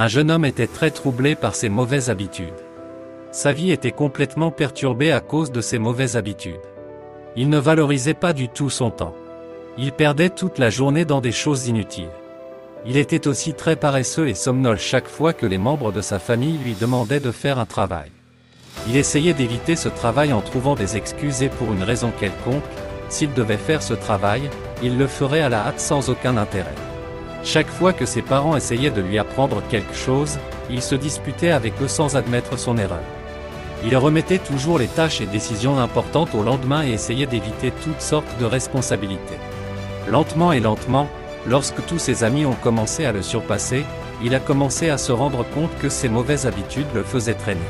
Un jeune homme était très troublé par ses mauvaises habitudes. Sa vie était complètement perturbée à cause de ses mauvaises habitudes. Il ne valorisait pas du tout son temps. Il perdait toute la journée dans des choses inutiles. Il était aussi très paresseux et somnolent chaque fois que les membres de sa famille lui demandaient de faire un travail. Il essayait d'éviter ce travail en trouvant des excuses et pour une raison quelconque, s'il devait faire ce travail, il le ferait à la hâte sans aucun intérêt. Chaque fois que ses parents essayaient de lui apprendre quelque chose, il se disputait avec eux sans admettre son erreur. Il remettait toujours les tâches et décisions importantes au lendemain et essayait d'éviter toutes sortes de responsabilités. Lentement et lentement, lorsque tous ses amis ont commencé à le surpasser, il a commencé à se rendre compte que ses mauvaises habitudes le faisaient traîner.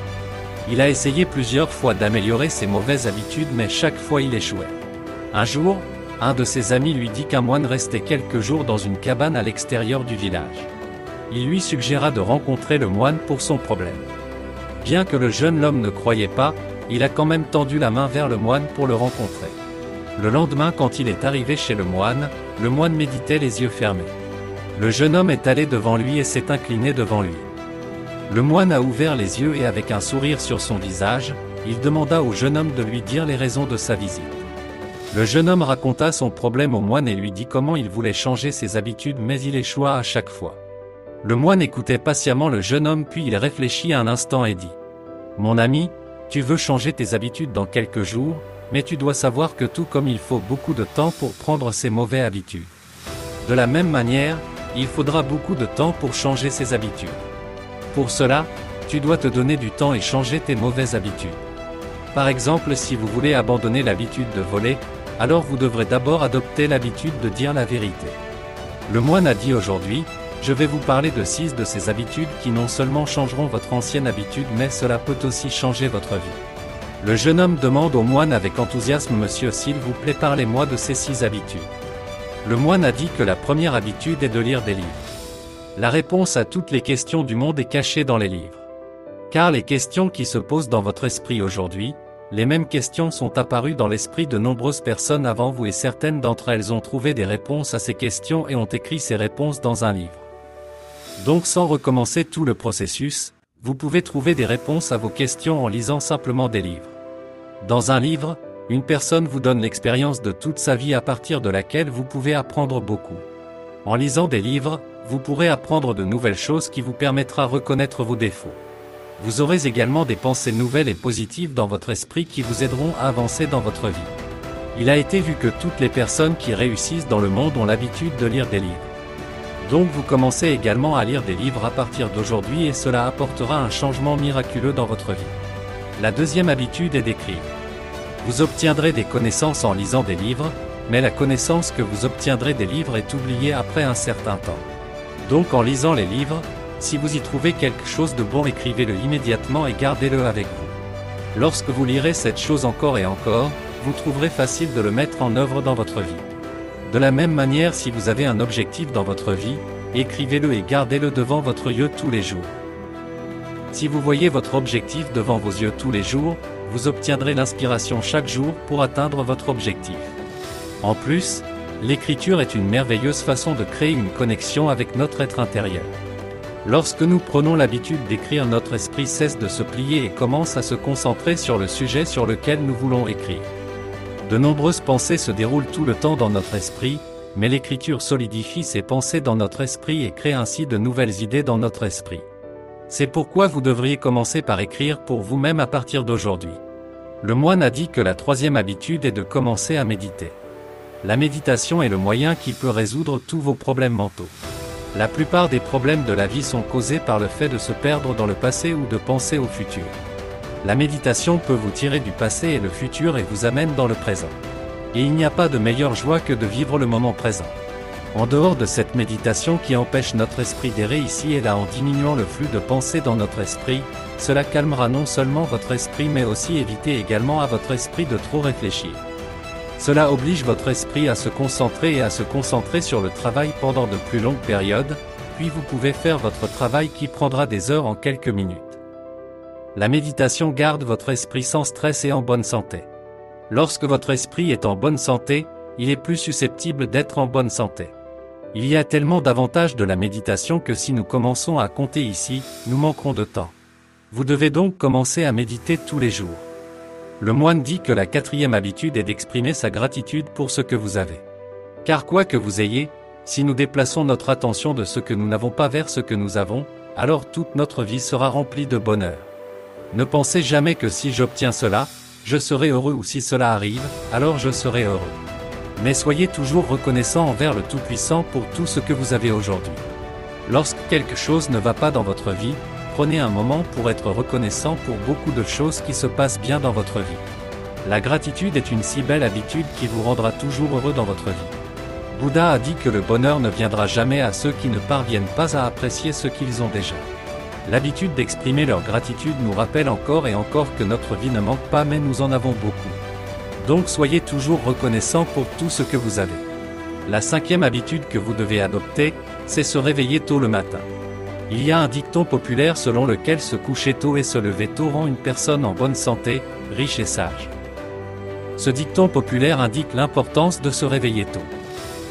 Il a essayé plusieurs fois d'améliorer ses mauvaises habitudes mais chaque fois il échouait. Un jour, un de ses amis lui dit qu'un moine restait quelques jours dans une cabane à l'extérieur du village. Il lui suggéra de rencontrer le moine pour son problème. Bien que le jeune homme ne croyait pas, il a quand même tendu la main vers le moine pour le rencontrer. Le lendemain quand il est arrivé chez le moine méditait les yeux fermés. Le jeune homme est allé devant lui et s'est incliné devant lui. Le moine a ouvert les yeux et avec un sourire sur son visage, il demanda au jeune homme de lui dire les raisons de sa visite. Le jeune homme raconta son problème au moine et lui dit comment il voulait changer ses habitudes mais il échoua à chaque fois. Le moine écoutait patiemment le jeune homme puis il réfléchit un instant et dit « Mon ami, tu veux changer tes habitudes dans quelques jours, mais tu dois savoir que tout comme il faut beaucoup de temps pour prendre ces mauvaises habitudes. De la même manière, il faudra beaucoup de temps pour changer ses habitudes. Pour cela, tu dois te donner du temps et changer tes mauvaises habitudes. Par exemple, si vous voulez abandonner l'habitude de voler, alors vous devrez d'abord adopter l'habitude de dire la vérité. » Le moine a dit aujourd'hui, je vais vous parler de 6 de ces habitudes qui non seulement changeront votre ancienne habitude mais cela peut aussi changer votre vie. Le jeune homme demande au moine avec enthousiasme Monsieur s'il vous plaît parlez-moi de ces 6 habitudes. Le moine a dit que la première habitude est de lire des livres. La réponse à toutes les questions du monde est cachée dans les livres. Car les questions qui se posent dans votre esprit aujourd'hui, les mêmes questions sont apparues dans l'esprit de nombreuses personnes avant vous et certaines d'entre elles ont trouvé des réponses à ces questions et ont écrit ces réponses dans un livre. Donc sans recommencer tout le processus, vous pouvez trouver des réponses à vos questions en lisant simplement des livres. Dans un livre, une personne vous donne l'expérience de toute sa vie à partir de laquelle vous pouvez apprendre beaucoup. En lisant des livres, vous pourrez apprendre de nouvelles choses qui vous permettra de reconnaître vos défauts. Vous aurez également des pensées nouvelles et positives dans votre esprit qui vous aideront à avancer dans votre vie. Il a été vu que toutes les personnes qui réussissent dans le monde ont l'habitude de lire des livres. Donc vous commencez également à lire des livres à partir d'aujourd'hui et cela apportera un changement miraculeux dans votre vie. La deuxième habitude est d'écrire. Vous obtiendrez des connaissances en lisant des livres, mais la connaissance que vous obtiendrez des livres est oubliée après un certain temps. Donc en lisant les livres, si vous y trouvez quelque chose de bon écrivez-le immédiatement et gardez-le avec vous. Lorsque vous lirez cette chose encore et encore, vous trouverez facile de le mettre en œuvre dans votre vie. De la même manière si vous avez un objectif dans votre vie, écrivez-le et gardez-le devant votre yeux tous les jours. Si vous voyez votre objectif devant vos yeux tous les jours, vous obtiendrez l'inspiration chaque jour pour atteindre votre objectif. En plus, l'écriture est une merveilleuse façon de créer une connexion avec notre être intérieur. Lorsque nous prenons l'habitude d'écrire, notre esprit cesse de se plier et commence à se concentrer sur le sujet sur lequel nous voulons écrire. De nombreuses pensées se déroulent tout le temps dans notre esprit, mais l'écriture solidifie ces pensées dans notre esprit et crée ainsi de nouvelles idées dans notre esprit. C'est pourquoi vous devriez commencer par écrire pour vous-même à partir d'aujourd'hui. Le moine a dit que la troisième habitude est de commencer à méditer. La méditation est le moyen qui peut résoudre tous vos problèmes mentaux. La plupart des problèmes de la vie sont causés par le fait de se perdre dans le passé ou de penser au futur. La méditation peut vous tirer du passé et le futur et vous amène dans le présent. Et il n'y a pas de meilleure joie que de vivre le moment présent. En dehors de cette méditation qui empêche notre esprit d'errer ici et là en diminuant le flux de pensées dans notre esprit, cela calmera non seulement votre esprit mais aussi éviter également à votre esprit de trop réfléchir. Cela oblige votre esprit à se concentrer et à se concentrer sur le travail pendant de plus longues périodes, puis vous pouvez faire votre travail qui prendra des heures en quelques minutes. La méditation garde votre esprit sans stress et en bonne santé. Lorsque votre esprit est en bonne santé, il est plus susceptible d'être en bonne santé. Il y a tellement d'avantages de la méditation que si nous commençons à compter ici, nous manquerons de temps. Vous devez donc commencer à méditer tous les jours. Le moine dit que la 4e habitude est d'exprimer sa gratitude pour ce que vous avez. Car quoi que vous ayez, si nous déplaçons notre attention de ce que nous n'avons pas vers ce que nous avons, alors toute notre vie sera remplie de bonheur. Ne pensez jamais que si j'obtiens cela, je serai heureux ou si cela arrive, alors je serai heureux. Mais soyez toujours reconnaissant envers le Tout-Puissant pour tout ce que vous avez aujourd'hui. Lorsque quelque chose ne va pas dans votre vie, prenez un moment pour être reconnaissant pour beaucoup de choses qui se passent bien dans votre vie. La gratitude est une si belle habitude qui vous rendra toujours heureux dans votre vie. Bouddha a dit que le bonheur ne viendra jamais à ceux qui ne parviennent pas à apprécier ce qu'ils ont déjà. L'habitude d'exprimer leur gratitude nous rappelle encore et encore que notre vie ne manque pas mais nous en avons beaucoup. Donc soyez toujours reconnaissants pour tout ce que vous avez. La 5e habitude que vous devez adopter, c'est se réveiller tôt le matin. Il y a un dicton populaire selon lequel se coucher tôt et se lever tôt rend une personne en bonne santé, riche et sage. Ce dicton populaire indique l'importance de se réveiller tôt.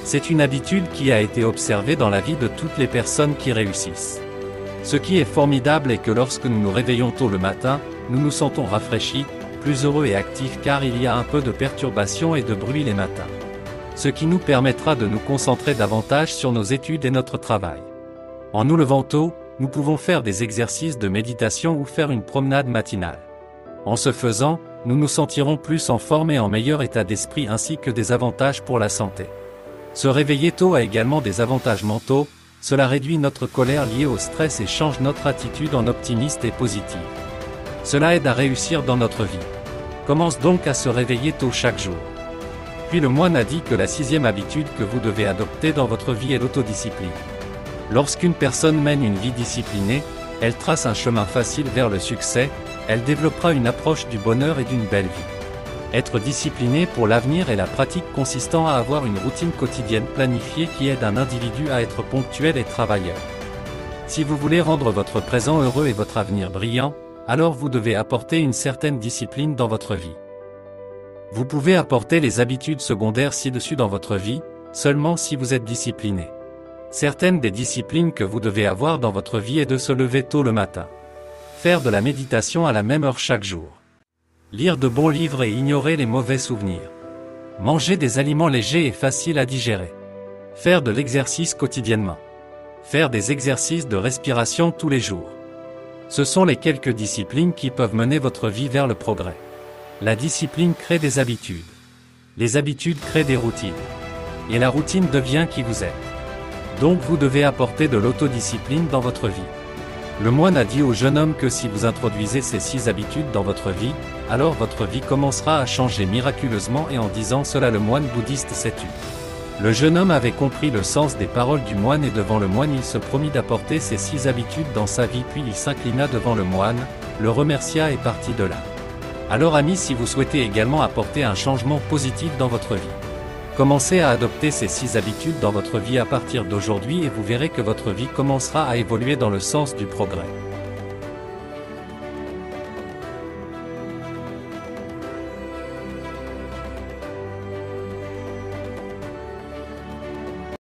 C'est une habitude qui a été observée dans la vie de toutes les personnes qui réussissent. Ce qui est formidable est que lorsque nous nous réveillons tôt le matin, nous nous sentons rafraîchis, plus heureux et actifs car il y a un peu de perturbation et de bruit les matins. Ce qui nous permettra de nous concentrer davantage sur nos études et notre travail. En nous levant tôt, nous pouvons faire des exercices de méditation ou faire une promenade matinale. En ce faisant, nous nous sentirons plus en forme et en meilleur état d'esprit ainsi que des avantages pour la santé. Se réveiller tôt a également des avantages mentaux, cela réduit notre colère liée au stress et change notre attitude en optimiste et positive. Cela aide à réussir dans notre vie. Commence donc à se réveiller tôt chaque jour. Puis le moine a dit que la 6e habitude que vous devez adopter dans votre vie est l'autodiscipline. Lorsqu'une personne mène une vie disciplinée, elle trace un chemin facile vers le succès, elle développera une approche du bonheur et d'une belle vie. Être discipliné pour l'avenir est la pratique consistant à avoir une routine quotidienne planifiée qui aide un individu à être ponctuel et travailleur. Si vous voulez rendre votre présent heureux et votre avenir brillant, alors vous devez apporter une certaine discipline dans votre vie. Vous pouvez apporter les habitudes secondaires ci-dessus dans votre vie, seulement si vous êtes discipliné. Certaines des disciplines que vous devez avoir dans votre vie est de se lever tôt le matin. Faire de la méditation à la même heure chaque jour. Lire de bons livres et ignorer les mauvais souvenirs. Manger des aliments légers et faciles à digérer. Faire de l'exercice quotidiennement. Faire des exercices de respiration tous les jours. Ce sont les quelques disciplines qui peuvent mener votre vie vers le progrès. La discipline crée des habitudes. Les habitudes créent des routines. Et la routine devient qui vous êtes. Donc vous devez apporter de l'autodiscipline dans votre vie. Le moine a dit au jeune homme que si vous introduisez ces 6 habitudes dans votre vie, alors votre vie commencera à changer miraculeusement et en disant cela le moine bouddhiste s'est tu. Le jeune homme avait compris le sens des paroles du moine et devant le moine il se promit d'apporter ces 6 habitudes dans sa vie puis il s'inclina devant le moine, le remercia et partit de là. Alors amis, si vous souhaitez également apporter un changement positif dans votre vie, commencez à adopter ces 6 habitudes dans votre vie à partir d'aujourd'hui et vous verrez que votre vie commencera à évoluer dans le sens du progrès.